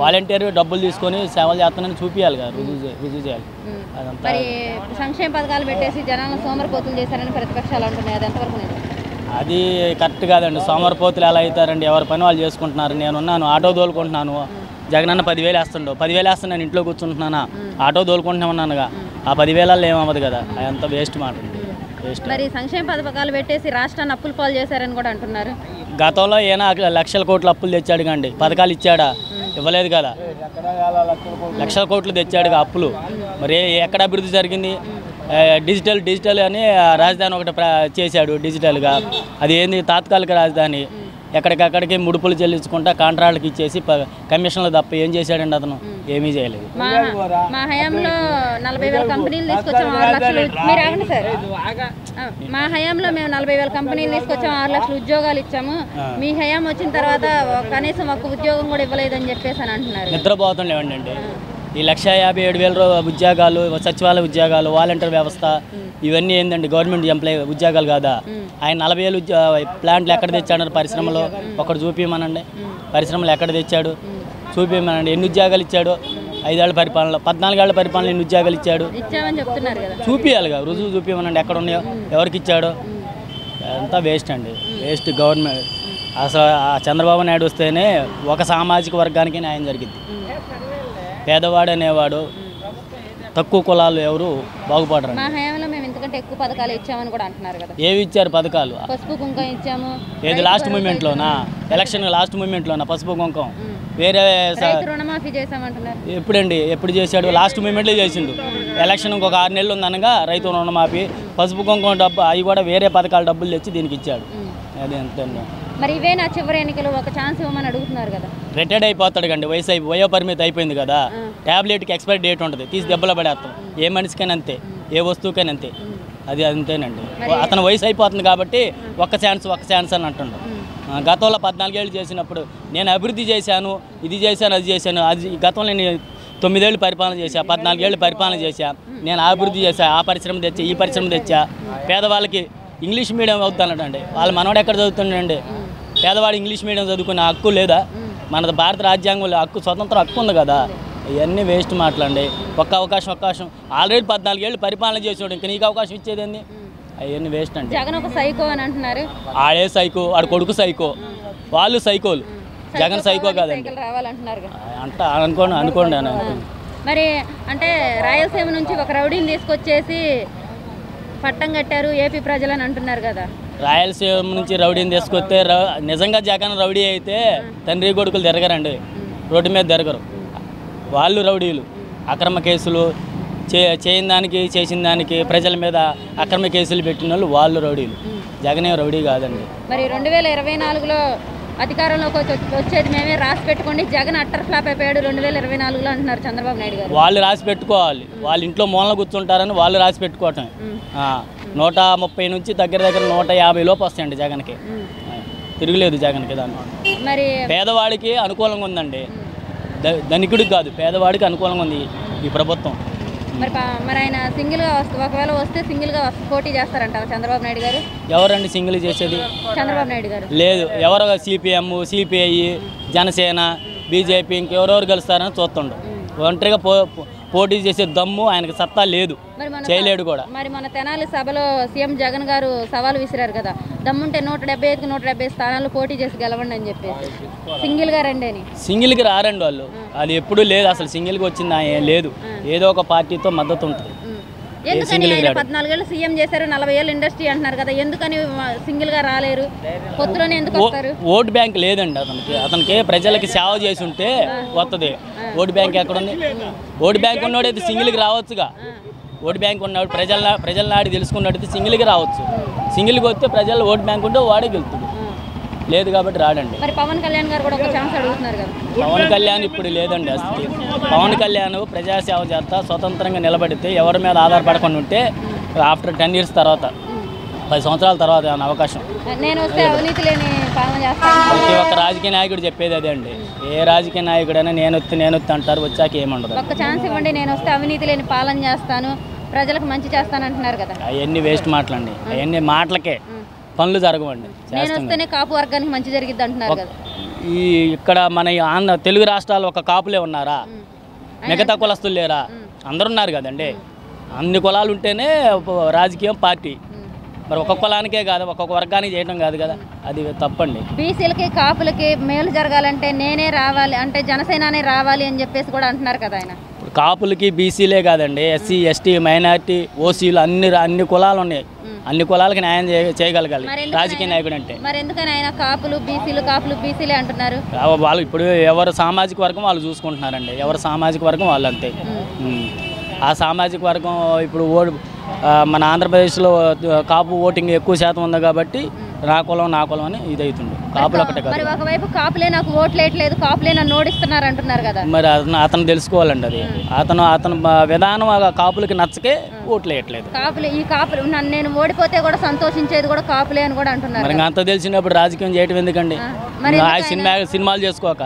వాలంటీర్ డబ్బులు తీసుకొని సేవలు చేస్తానని చూపించాలి కదా, రుజువు చేయాలి. అదంతా మరి సంక్షేమ పథకాలు పెట్టేసి జనాలను సోమరిపోతులు చేశారని ప్రతిపక్షాలు అంటున్నాయి. అది ఎంతవరకు నిజం? అది కరెక్ట్ కాదండి. సోమరిపోతులు ఎలా అవుతారండి? ఎవరి పని వాళ్ళు చేసుకుంటున్నారు. నేనున్నాను, ఆటో తోలుకుంటున్నాను. జగనన్న 10,000 వేస్తుండో, 10,000 వేస్తాను, నేను ఇంట్లో కూర్చుంటున్నానా, ఆటో తోలుకుంటున్నా ఉన్నానుగా. ఆ 10,000 ఏమవ్వదు కదా, అంత వేస్ట్ మాట. వేస్ట్. మరి సంక్షేమ పథకాలు పెట్టేసి రాష్ట్రాన్ని అప్పుల పాలు చేశారని కూడా అంటున్నారు. గతంలో ఏనా లక్షల కోట్ల అప్పులు తెచ్చాడు కండి, పథకాలు ఇచ్చాడా? ఇవ్వలేదు కదా. లక్షల కోట్లు తెచ్చాడుగా అప్పులు. మరి ఎక్కడ అభివృద్ధి జరిగింది? డిజిటల్ అని రాజధాని ఒకటి చేశాడు డిజిటల్గా. అది ఏంది? తాత్కాలిక రాజధాని. ఎక్కడికక్కడికి ముడుపులు చెల్లించుకుంటా కాంట్రాక్ట్కి ఇచ్చేసి కమిషన్లు తప్ప ఏం చేశాడండి అతను? ఏమీ చేయలేదు. మా హయాంలో 40,000 కంపెనీలు తీసుకొచ్చాం, 6 లక్షలు. మీరు ఆగండి సార్. మా హయాంలో మేము 40,000 కంపెనీలు తీసుకొచ్చాము, 6 లక్షల ఉద్యోగాలు ఇచ్చాము. మీ హయాం వచ్చిన తర్వాత కనీసం ఒక్క ఉద్యోగం కూడా ఇవ్వలేదని చెప్పేసి అని అంటున్నారు. నిద్రపోతుండేవండి. ఈ 157,000 ఉద్యోగాలు, సచివాలయ ఉద్యోగాలు, వాలంటీర్ వ్యవస్థ, ఇవన్నీ ఏంటండి? గవర్నమెంట్ ఎంప్లాయీ ఉద్యోగాలు కాదా? ఆయన 40,000 ప్లాంట్లు ఎక్కడ తెచ్చాడు? పరిశ్రమలో ఒకటి చూపించమనండి. పరిశ్రమలు ఎక్కడ తెచ్చాడు చూపించమనండి. ఎన్ని ఉద్యోగాలు ఇచ్చాడు? 5 ఏళ్ల పరిపాలన, 14 ఏళ్ల పరిపాలన ఎన్ని ఉద్యోగాలు ఇచ్చాడు? ఇచ్చామని చెప్తున్నారు కదా. చూపించాలిగా, రుజువు చూపించమనండి. ఎక్కడ ఉన్నాయో, ఎవరికి ఇచ్చాడో. అంతా వేస్ట్ అండి, వేస్ట్ గవర్నమెంట్. అసలు ఆ చంద్రబాబు నాయుడు వస్తేనే ఒక సామాజిక వర్గానికి న్యాయం జరిగింది. పేదవాడు అనేవాడు, తక్కువ కులాలు ఎవరు బాగుపడరు. మా హయాంలో మేము ఇంతకంటే ఎక్కువ పథకాలు ఇచ్చామని కూడా అంటున్నారు కదా. ఏవి ఇచ్చారు పథకాలు? పసుపు కుంకుమ ఇచ్చాము. ఏది లాస్ట్ మూమెంట్లోనా? ఎలక్షన్ లాస్ట్ మూమెంట్లోనా పసుపు కుంకుమ? వేరే రుణమాఫీ చేసామంటున్నారు. ఎప్పుడండి? ఎప్పుడు చేశాడు? లాస్ట్ మూమెంట్లో చేసిండు. ఎలక్షన్ ఇంకొక 6 నెలలు ఉందనగా రైతు రుణమాఫీ, పసుపు కుంకుమ డబ్బు, అవి కూడా వేరే పథకాల డబ్బులు తెచ్చి దీనికి ఇచ్చాడు. అది ఎంత? మరి ఇవే నా చివరి ఎన్నికలు, ఒక ఛాన్స్ ఇవ్వమని అడుగుతున్నారు కదా. రిటైర్డ్ అయిపోతాడు కండి, వయో పరిమితి అయిపోయింది కదా. ట్యాబ్లెట్కి ఎక్స్పైరీ డేట్ ఉంటుంది, తీసి దెబ్బలో పడేస్తాం. ఏ మనిషికైనా అంతే, ఏ వస్తువుకైనా అంతే. అది అంతేనండి. అతను వయసు అయిపోతుంది కాబట్టి ఒక్క ఛాన్స్ అని అంటుండు. గతంలో 14 ఏళ్ళు చేసినప్పుడు నేను అభివృద్ధి చేశాను, ఇది చేశాను, అది చేశాను. అది గతంలో నేను 9 ఏళ్ళు పరిపాలన చేశా, 14 ఏళ్ళు పరిపాలన చేశా. నేను అభివృద్ధి చేశా, ఆ పరిశ్రమ తెచ్చా, ఈ పరిశ్రమ తెచ్చా. పేదవాళ్ళకి ఇంగ్లీష్ మీడియం అవుతానండి. వాళ్ళ మనవాడు ఎక్కడ చదువుతుండండి? పేదవాడు ఇంగ్లీష్ మీడియం చదువుకునే హక్కు లేదా? మన భారత రాజ్యాంగంలో స్వతంత్ర హక్కు ఉంది కదా. ఇవన్నీ వేస్ట్ మాటలండి. ఒక్క అవకాశం ఆల్రెడీ 14 ఏళ్ళు పరిపాలన చేసాడు, ఇంకా నీకు అవకాశం ఇచ్చేదండి? అవన్నీ వేస్ట్ అండి. జగన్ ఒక సైకో అని అంటున్నారు. ఆడే సైకో, ఆడు కొడుకు సైకో, వాళ్ళు సైకోలు. జగన్ సైకో కాదండి. అనుకోండి. మరి అంటే రాయలసీమ నుంచి ఒక రౌడీని తీసుకొచ్చేసి పట్టం కట్టారు ఏపీ ప్రజలని అంటున్నారు కదా. రాయలసీమ నుంచి రౌడీని తీసుకొస్తే నిజంగా జగన్ రౌడీ అయితే తండ్రి కొడుకులు తిరగరండి, రోడ్డు మీద తిరగరు. వాళ్ళు రౌడీలు. అక్రమ కేసులు చేయని దానికి, చేసిన దానికి, ప్రజల మీద అక్రమ కేసులు పెట్టిన వాళ్ళు రౌడీలు. జగనే రౌడీ కాదండి. మరి 2024లో అధికారంలోకి వచ్చేది మేమే, రాసి పెట్టుకోండి. జగన్ అట్టర్ ఫ్లాప్ అయిపోయాడు 2024లో అంటున్నారు చంద్రబాబు నాయుడు గారు. వాళ్ళు రాసి పెట్టుకోవాలి. వాళ్ళ ఇంట్లో మూలన కూర్చుంటారని వాళ్ళు రాసి పెట్టుకోవటం. 130 నుంచి దగ్గర 150 లోపు వస్తాయండి జగన్కి. తిరుగులేదు జగన్కి. దాన్ని మరి పేదవాడికి అనుకూలంగా ఉందండి, ధనికుడికి కాదు, పేదవాడికి అనుకూలంగా ఉంది ఈ ప్రభుత్వం. మరి ఆయన సింగిల్గా ఒకవేళ వస్తే సింగిల్గా పోటీ చేస్తారంటారా చంద్రబాబు నాయుడు గారు? ఎవరండి సింగిల్ చేసేది? చంద్రబాబు నాయుడు గారు లేదు. ఎవరో సిపిఎం, సిపిఐ, జనసేన, బీజేపీ ఇంకెవరెవరు గెలుస్తారని చూస్తుండవు. ఒంటరిగా పోటీ చేసే దమ్ము ఆయనకు సత్తా లేదు, చేయలేడు కూడా. మరి మన తెనాలి సభలో సీఎం జగన్ గారు సవాలు విసిరారు కదా, దమ్ముంటే 175కి 170 స్థానాలు పోటీ చేసి గెలవండి అని చెప్పేసి. సింగిల్గా రండి అని. సింగిల్కి రారండి వాళ్ళు. అది ఎప్పుడూ లేదు అసలు. సింగిల్గా వచ్చింది లేదు. ఏదో ఒక పార్టీతో మద్దతు ఉంటుంది. ఎందుకని 14 ఏళ్ళు సీఎం చేశారు, 40 ఏళ్ళు ఇండస్ట్రీ అంటున్నారు కదా, ఎందుకని సింగిల్గా రాలేరు? పొత్తులోనే ఎందుకు వస్తారు? ఓటు బ్యాంక్ లేదండి అతనికి ప్రజలకి సేవ చేసి ఉంటే వస్తుంది. ఓటు బ్యాంక్ ఎక్కడుంది? ఓటు బ్యాంక్ ఉన్నవాడైతే సింగిల్కి రావచ్చుగా. ఓటు బ్యాంక్ ఉన్నవాడు ప్రజల నాడి తెలుసుకున్నట్టయితే సింగిల్కి రావచ్చు. సింగిల్కి వస్తే ప్రజలు ఓటు బ్యాంక్ ఉంటే వాడే గెలుతుంది. లేదు కాబట్టి రాడండి. మరి పవన్ కళ్యాణ్ గారు కూడా ఒక ఛాన్స్ అడుగుతున్నారు కదా. పవన్ కళ్యాణ్ ఇప్పుడు లేదండి అసలు. పవన్ కళ్యాణ్ ప్రజాసేవ చేస్తా స్వతంత్రంగా నిలబడితే ఎవరి మీద ఆధారపడకుండా ఉంటే ఆఫ్టర్ 10 years తర్వాత, 10 సంవత్సరాల తర్వాత ఏమైనా అవకాశం. నేను వస్తే అవినీతి లేని పాలన చేస్తాను. ప్రతి ఒక్క రాజకీయ నాయకుడు చెప్పేది అదే అండి. ఏ రాజకీయ నాయకుడైనా నేను వస్తే అంటారు, వచ్చాక ఏముండదు. ఒక్క ఛాన్స్ ఇవ్వండి, నేను వస్తే అవినీతి లేని పాలన చేస్తాను, ప్రజలకు మంచి చేస్తాను అంటున్నారు కదా. అవన్నీ వేస్ట్ మాటలండి. అవన్నీ మాటలకే. పనులు జరగవండి. నేను వస్తేనే కాపు వర్గానికి మంచి జరిగిద్ది అంటున్నారు కదా. ఈ ఇక్కడ మన ఆంధ్ర తెలుగు రాష్ట్రాలు ఒక కాపులే ఉన్నారా? మిగతా కులస్తులు లేరా? అందరు ఉన్నారు కదండి. అన్ని కులాలు ఉంటేనే రాజకీయం పార్టీ. మరి ఒక్కొక్క కులానికే కాదు, ఒక్కొక్క వర్గానికి చేయడం కాదు కదా, అది తప్పండి. బీసీలకి కాపులకి మేలు జరగాలంటే నేనే రావాలి అంటే జనసేననే రావాలి అని చెప్పేసి కూడా అంటున్నారు కదా ఆయన. కాపులకి బీసీలే కాదండి, ఎస్సీ ఎస్టీ మైనారిటీ ఓసీలు అన్ని కులాలు ఉన్నాయి. అన్ని కులాలకి న్యాయం చేయగలగాలి రాజకీయ నాయకుడు అంటే. మరి ఎందుకని ఆయన కాపులు బీసీలే అంటున్నారు? వాళ్ళు ఇప్పుడు ఎవరు సామాజిక వర్గం వాళ్ళు చూసుకుంటున్నారండి. ఎవరు సామాజిక వర్గం వాళ్ళు అంతే. ఆ సామాజిక వర్గం ఇప్పుడు మన ఆంధ్రప్రదేశ్లో కాపు ఓటింగ్ ఎక్కువ శాతం ఉంది కాబట్టి నా కులం అని ఇది అవుతుంది. కాపులు ఒకటే కాదు. మరి ఒకవైపు కాపులే నాకు ఓట్లు వేయట్లేదు, కాపులే నన్ను ఓడిస్తున్నారు అంటున్నారు కదా. మరి అతను తెలుసుకోవాలండి. అది అతను విధానం కాపులకి నచ్చకే ఓట్లు వేయట్లేదు. ఈ కాపులు నేను ఓడిపోతే కూడా సంతోషించేది కూడా కాపులే అని కూడా అంటున్నారు. మరి అంత తెలిసినప్పుడు రాజకీయం చేయటం ఎందుకండి? సినిమాలు చేసుకోక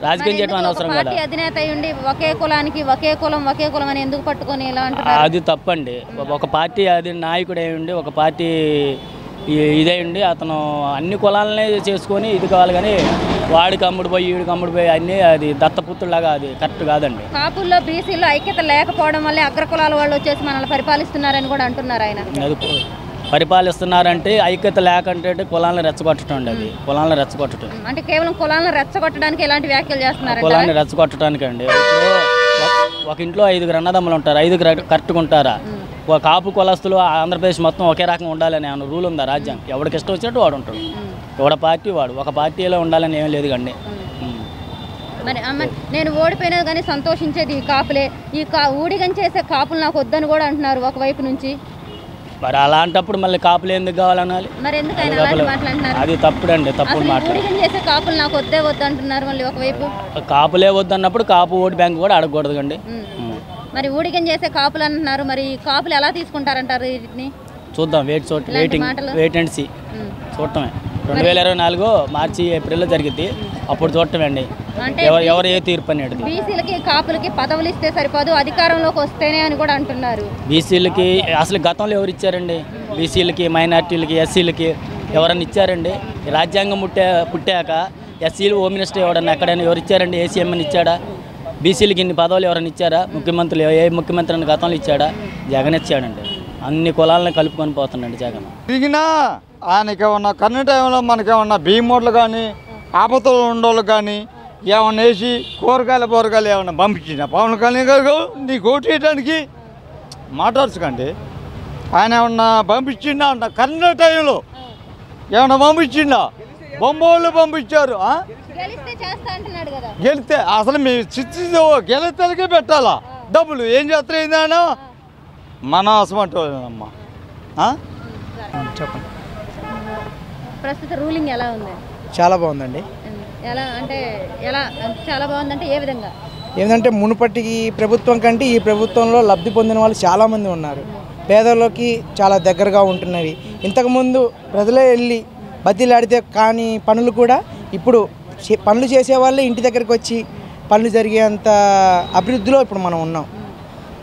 రాజకీయం చేయడం అనవసరం కదా. అధినేత ఉండి ఒకే కులానికి ఒకే కులం అని ఎందుకు పట్టుకొని ఇలా అంటారు? అది తప్పండి. ఒక పార్టీ అది నాయకుడే ఉండి ఒక పార్టీ ఇదే ఉండి అతను అన్ని కులాలనే చేసుకొని ఇది కావాలి కానీ వాడికి అమ్ముడు పోయి వీడికి అమ్ముడు పోయి అన్నీ అది దత్తపుత్రులాగా అది కరెక్ట్ కాదండి. కాపుల్లో బీసీలో ఐక్యత లేకపోవడం వల్లే అగ్రకులాల వాళ్ళు వచ్చేసి మనల్ని పరిపాలిస్తున్నారని కూడా అంటున్నారు ఆయన. అది పరిపాలిస్తున్నారంటే ఐక్యత లేకంటే కులాలను రెచ్చగొట్టడం అండి. అది కులాలను రెచ్చగొట్టడం అంటే కేవలం కులాలను రెచ్చగొట్టడానికి ఎలాంటి వ్యాఖ్యలు చేస్తున్నారు? కులాన్ని రెచ్చగొట్టడానికి అండి. ఇప్పుడు ఒక ఇంట్లో 5 అన్నదమ్ములు ఉంటారు, 5 కరెక్ట్గా ఉంటారా? ఒక కాపు కులస్తులు ఆంధ్రప్రదేశ్ మొత్తం ఒకే రకంగా ఉండాలని ఏమైనా రూల్ ఉందా? రాజ్యాంగం ఎవరికి ఇష్టం వచ్చినట్టు వాడు ఉంటాడు. ఎవడ పార్టీ వాడు ఒక పార్టీలో ఉండాలని ఏం లేదు కండి. మరి నేను ఓడిపోయినా కానీ సంతోషించేది ఈ కాపులే. ఊడిగం చేసే కాపులు నాకు వద్దని కూడా అంటున్నారు ఒకవైపు నుంచి. మరి అలాంటప్పుడు మళ్ళీ కాపులు ఎందుకు కావాలనాలి? మరి ఎందుకు ఆయన అలాంటి మాట్లాడుతున్నారు? అది తప్పుడండి, తప్పుడు మాట. ఊడిగం చేసే కాపులు నాకు వద్దు అంటున్నారు మళ్ళీ ఒకవైపు. కాపులే వద్దు అన్నప్పుడు కాపు ఓటు బ్యాంక్ కూడా అడగకూడదు కండి. మరి ఊడిగం చేసే కాపులు అంటున్నారు, మరి కాపులు ఎలా తీసుకుంటారంటారు వీటిని? చూద్దాం, వెయిట్ అండ్ సీ. చూడటమే 2024 మార్చి ఏప్రిల్లో జరిగింది, అప్పుడు చూడటమే అండి ఎవరు ఏ తీర్పు అనేది. బీసీలకి కాపులకి పదవులు ఇస్తే సరిపోదు, అధికారంలోకి వస్తేనే అని కూడా అంటున్నారు. బీసీలకి అసలు గతంలో ఎవరు ఇచ్చారండి? బీసీలకి మైనార్టీలకి ఎస్సీలకి ఎవరన్నా ఇచ్చారండి? రాజ్యాంగం పుట్టాక ఎస్సీలు హోమ్ మినిస్టర్ ఎవడన్నా ఎక్కడైనా ఎవరు ఇచ్చారండి? ఏసీఎం అని ఇచ్చాడా? బీసీలకి ఇన్ని పదవులు ఎవరైనా ఇచ్చారా? ముఖ్యమంత్రులు ఏ ముఖ్యమంత్రి అని గతంలో ఇచ్చాడా? జగన్ ఇచ్చాడండి. అన్ని కులాలను కలుపుకొని పోతున్నాడు జగన్. తిరిగినా ఆయనకి ఏమన్నా కరెంట్ టైంలో మనకేమన్నా భీమోట్లు కానీ ఆపదలు ఉండోళ్ళు కానీ ఏమన్నా వేసి కూరగాయలు ఏమన్నా పంపించిన పవన్ కళ్యాణ్ గారు నీకు ఓటు వేయడానికి మాట్లాడుచుకోండి. ఆయన ఏమన్నా పంపించిండా అంట? కరెంట్ టైంలో ఏమన్నా పంపించిండా? బొమ్మలు పంపించారు. గెలిస్తే అసలు మీ చిచ్చి గెలితలకే పెట్టాలా డబ్బులు? ఏం చేస్తారు ఏందన్నా మన అసమంటమ్మా. చెప్పండి. ప్రస్తుత రూలింగ్ ఎలా ఉంది? చాలా బాగుందండి. ఎలా చాలా బాగుందంటే ఏ విధంగా? ఏంటంటే మునుపటి ప్రభుత్వం కంటే ఈ ప్రభుత్వంలో లబ్ధి పొందిన వాళ్ళు చాలామంది ఉన్నారు. పేదలోకి చాలా దగ్గరగా ఉంటున్నవి. ఇంతకుముందు ప్రజలే వెళ్ళి బతిలాడితే కానీ పనులు కూడా ఇప్పుడు పనులు చేసేవాళ్ళే ఇంటి దగ్గరికి వచ్చి పనులు జరిగేంత అభివృద్ధిలో ఇప్పుడు మనం ఉన్నాం.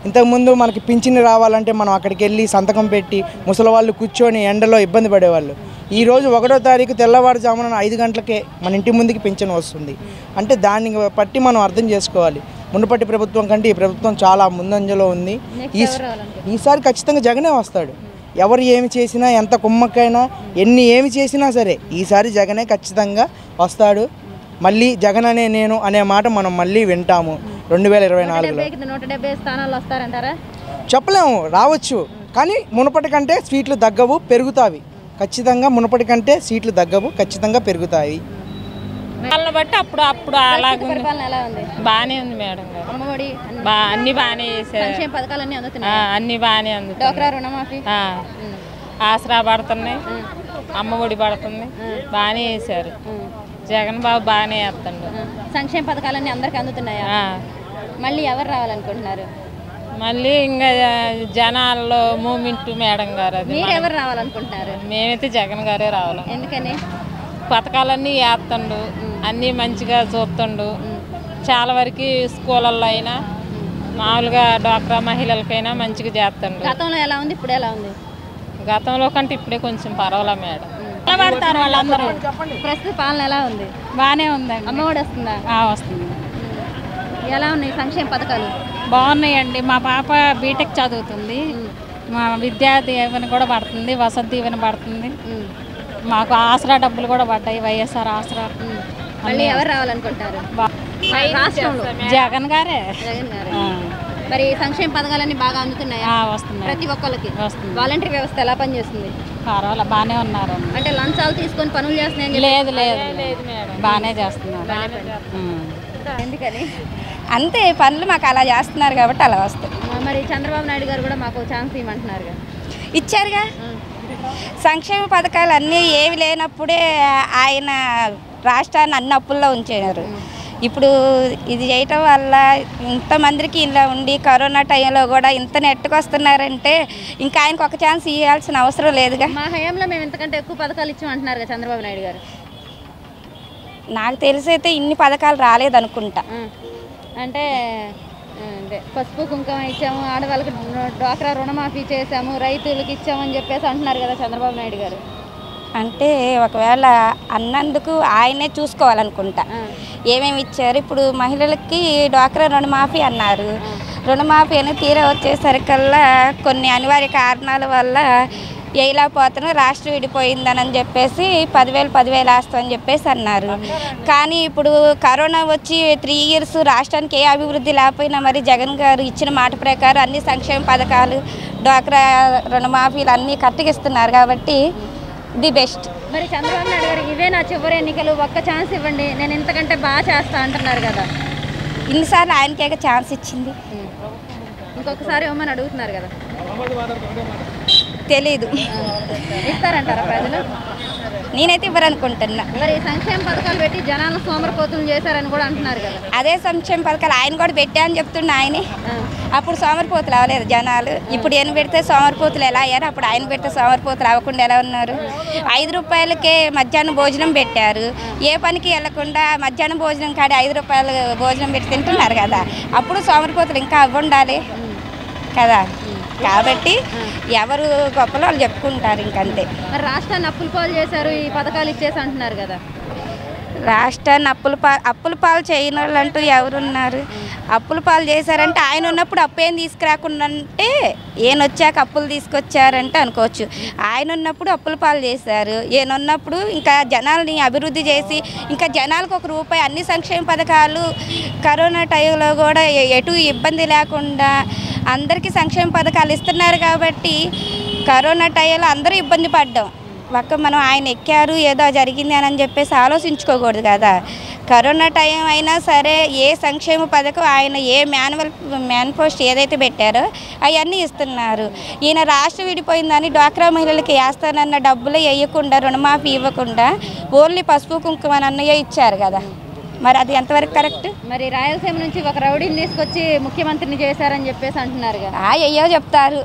ఇంతకుముందు మనకి పింఛను రావాలంటే మనం అక్కడికి వెళ్ళి సంతకం పెట్టి ముసలి వాళ్ళు కూర్చొని ఎండలో ఇబ్బంది పడేవాళ్ళు. ఈరోజు 1వ తారీఖు తెల్లవారుజామున 5 గంటలకే మన ఇంటి ముందుకి పింఛను వస్తుంది. అంటే దాన్ని బట్టి మనం అర్థం చేసుకోవాలి. మునుపటి ప్రభుత్వం కంటే ఈ ప్రభుత్వం చాలా ముందంజలో ఉంది. ఈసారి ఖచ్చితంగా జగనే వస్తాడు. ఎవరు ఏమి చేసినా, ఎంత కుమ్మక్కైనా, ఏమి చేసినా సరే ఈసారి జగనే ఖచ్చితంగా వస్తాడు. మళ్ళీ జగన్ నేను అనే మాట మనం మళ్ళీ వింటాము 2024లో. 170 స్థానాలు వస్తారంటారా? చెప్పలేము, రావచ్చు. కానీ మునుపటి కంటే సీట్లు తగ్గవు, పెరుగుతాయి. ఖచ్చితంగా మునుపటి కంటే సీట్లు తగ్గవు, ఖచ్చితంగా పెరుగుతాయి. వాళ్ళని బట్టి అప్పుడు అలాగే బాగానే ఉంది మేడం గారు. అమ్మఒడి అన్ని బాగానే చేశారు. సంక్షేమ పథకాలన్నీ అందుతున్నాయి. అన్ని బాగానే అందుతాయి. డోక్రా రుణమాఫీ, ఆసరా పడుతున్నాయి, అమ్మఒడి పడుతుంది, బాగానే చేశారు. జగన్ బాబు బాగానే చేస్తాడు. సంక్షేమ పథకాలన్నీ అందరికి అందుతున్నాయా? మళ్ళీ ఎవరు రావాలనుకుంటున్నారు? మళ్ళీ ఇంకా జనాల్లో మూమెంట్ మేడం గారు. అది మీరు ఎవరు రావాలనుకుంటున్నారు? మేమైతే జగన్ గారే రావాలి. ఎందుకని? పథకాలన్నీ వేస్తుండు, అన్నీ మంచిగా చూస్తుండు. చాలా వరకు స్కూళ్ళల్లో అయినా మామూలుగా డ్వాక్రా మహిళలకైనా మంచిగా చేస్తుండు. గతంలో ఎలా ఉంది, ఇప్పుడు ఎలా ఉంది? గతంలో కంటే ఇప్పుడే కొంచెం పర్వాలే మేడం. పడతారు వాళ్ళందరూ. ప్రస్తుత పాలన ఎలా ఉంది? బాగానే ఉందండి. అమ్మఒడి వస్తుందా? వస్తుంది. ఎలా ఉన్నాయి సంక్షేమ పథకాలు? బాగున్నాయండి. మా పాప బీటెక్ చదువుతుంది. మా విద్యా దీవెన కూడా పడుతుంది, వసతి దీవెన పడుతుంది. మాకు ఆసరా డబ్బులు కూడా పడ్డాయి, వైఎస్ఆర్ ఆసరా. మళ్ళీ ఎవరు రావాలనుకుంటారు రాష్ట్రంలో? జగన్ గారే. జగన్ గారు. మరి సంక్షేమ పథకాలన్నీ బాగా అందుతున్నాయా? వస్తున్నాయి ప్రతి ఒక్కరికి. వస్తుంది. వాలంటీర్ వ్యవస్థ ఎలా పనిచేస్తుంది? పర్వాలే, బాగానే ఉన్నారు. అంటే లంచాలు తీసుకొని పనులు చేస్తున్నాయని? లేదు లేదు మేడం, బాగానే చేస్తున్నారు. ఎందుకని? అంతే, పనులు మాకు అలా చేస్తున్నారు కాబట్టి అలా వస్తాయి. మరి చంద్రబాబు నాయుడు గారు కూడా మాకు ఛాన్స్ ఇవ్వమంటున్నారు. ఇచ్చారుగా. సంక్షేమ పథకాలు అన్నీ ఏమి లేనప్పుడే ఆయన రాష్ట్రాన్ని అన్ని అప్పుల్లో ఉంచారు. ఇప్పుడు ఇది చేయటం వల్ల ఇంతమందికి ఇలా ఉండి కరోనా టైంలో కూడా ఇంత నెట్టుకు వస్తున్నారంటే ఇంకా ఆయనకు ఒక ఛాన్స్ ఇవ్వాల్సిన అవసరం లేదుగా. మా హయాంలో మేము ఇంతకంటే ఎక్కువ పథకాలు ఇచ్చామంటున్నారు కదా చంద్రబాబు నాయుడు గారు. నాకు తెలిసి అయితే ఇన్ని పథకాలు రాలేదనుకుంటా. అంటే పసుపు కుంకుమ ఇచ్చాము, ఆడవాళ్ళకి డ్వాక్రా రుణమాఫీ చేసాము, రైతులకు ఇచ్చామని చెప్పేసి అంటున్నారు కదా చంద్రబాబు నాయుడు గారు. అంటే ఒకవేళ అన్నందుకు ఆయనే చూసుకోవాలనుకుంటా ఏమేమి ఇచ్చారు. ఇప్పుడు మహిళలకి డ్వాక్రా రుణమాఫీ అన్నారు. రుణమాఫీ అని తీరా వచ్చేసరికల్లా కొన్ని అనివార్య కారణాల వల్ల వేయలేకపోతున్నా, రాష్ట్రం విడిపోయిందని చెప్పేసి 10,000 వేస్తామని చెప్పేసి అన్నారు. కానీ ఇప్పుడు కరోనా వచ్చి 3 years రాష్ట్రానికి ఏ అభివృద్ధి లేకపోయినా మరి జగన్ గారు ఇచ్చిన మాట ప్రకారం అన్ని సంక్షేమ పథకాలు, డ్వాక్రా రుణమాఫీలు అన్నీ కట్టగిస్తున్నారు కాబట్టి ది బెస్ట్. మరి చంద్రబాబు నాయుడు గారు ఇవే నా చివరి ఎన్నికలు, ఒక్క ఛాన్స్ ఇవ్వండి, నేను ఇంతకంటే బాగా చేస్తా అంటున్నారు కదా. ఇన్నిసార్లు ఆయనకే ఛాన్స్ ఇచ్చింది, ఇంకొకసారి ఇవ్వమని అడుగుతున్నారు కదా. తెలీదు, ఇస్తారంటారా ప్రజలు? నేనైతే ఇవ్వరనుకుంటున్నా. మరి సంక్షేమ పథకాలు పెట్టి జనాలను సోమరిపోతులు చేశారని కూడా అంటున్నారు కదా. అదే సంక్షేమ పథకాలు ఆయన కూడా పెట్టా అని చెప్తున్నా ఆయనే. అప్పుడు సోమరిపోతులు అవ్వలేదు జనాలు. ఇప్పుడు ఎన్ని పెడితే సోమరిపోతులు ఎలా అయ్యారు, అప్పుడు ఆయన పెడితే సోమరిపోతులు అవ్వకుండా ఎలా ఉన్నారు? 5 రూపాయలకే మధ్యాహ్నం భోజనం పెట్టారు. ఏ పనికి వెళ్లకుండా మధ్యాహ్నం భోజనం కాడి 5 రూపాయలు భోజనం పెట్టి తింటున్నారు కదా. అప్పుడు సోమరిపోతులు ఇంకా అవ్వండాలి కదా. కాబట్టి ఎవరు గొప్పలో వాళ్ళు చెప్పుకుంటారు ఇంకంతే. మరి రాష్ట్రాన్ని అప్పుల పాలు చేశారు, ఈ పథకాలు ఇచ్చేసి అంటున్నారు కదా. రాష్ట్రాన్ని అప్పుల పాలు చేయని వాళ్ళు అంటూ ఎవరున్నారు? అప్పుల పాలు చేశారంటే ఆయన ఉన్నప్పుడు అప్పు ఏం తీసుకురాకుండా అంటే ఈయన వచ్చాక అప్పులు తీసుకొచ్చారంటే అనుకోవచ్చు. ఆయన ఉన్నప్పుడు అప్పుల పాలు చేశారు, ఈయన ఉన్నప్పుడు ఇంకా జనాల్ని అభివృద్ధి చేసి ఇంకా జనాలకు 1 రూపాయి అన్ని సంక్షేమ పథకాలు కరోనా టైంలో కూడా ఎటు ఇబ్బంది లేకుండా అందరికీ సంక్షేమ పథకాలు ఇస్తున్నారు కాబట్టి కరోనా టైంలో అందరూ ఇబ్బంది పడ్డాం. మనం ఆయన ఎక్కారు ఏదో జరిగింది అని చెప్పేసి ఆలోచించుకోకూడదు కదా. కరోనా టైం అయినా సరే ఏ సంక్షేమ పథకం ఆయన ఏ మేనిఫెస్టో ఏదైతే పెట్టారో అవన్నీ ఇస్తున్నారు. ఈయన రాష్ట్రం విడిపోయిందని డ్వాక్రా మహిళలకి వేస్తానన్న డబ్బులు వేయకుండా, రుణమాఫీ ఇవ్వకుండా ఓన్లీ పసుపు కుంకుమ అన్నయ్య ఇచ్చారు కదా. మరి అది ఎంతవరకు కరెక్ట్? మరి రాయలసీమ నుంచి ఒక రౌడీని తీసుకొచ్చి ముఖ్యమంత్రిని చేశారని చెప్పేసి అంటున్నారు కదా. అయ్యో చెప్తారు,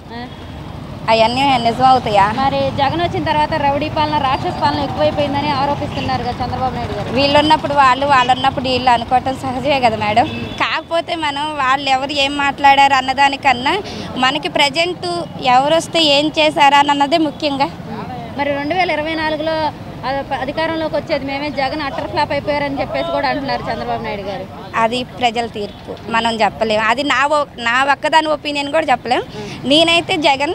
అవన్నీ నిజం అవుతాయా? మరి జగన్ వచ్చిన తర్వాత రౌడీ పాలన, రాక్షస పాలన ఎక్కువైపోయిందని ఆరోపిస్తున్నారు కదా చంద్రబాబు నాయుడు గారు. వీళ్ళు ఉన్నప్పుడు వాళ్ళు ఉన్నప్పుడు వీళ్ళు అనుకోవటం సహజమే కదా మేడం. కాకపోతే మనం వాళ్ళు ఎవరు ఏం మాట్లాడారు అన్నదానికన్నా మనకి ప్రజెంట్ ఎవరు వస్తే ఏం చేశారా అన్నదే ముఖ్యంగా. మరి 2024లో అధికారంలోకి వచ్చేది మేమే, జగన్ అటర్ ఫ్లాప్ అయిపోయారని చెప్పేసి కూడా అంటున్నారు చంద్రబాబు నాయుడు గారు. అది ప్రజల తీర్పు, మనం చెప్పలేము. అది నా ఒక్కదాని ఒపీనియన్ కూడా చెప్పలేము. నేనైతే జగన్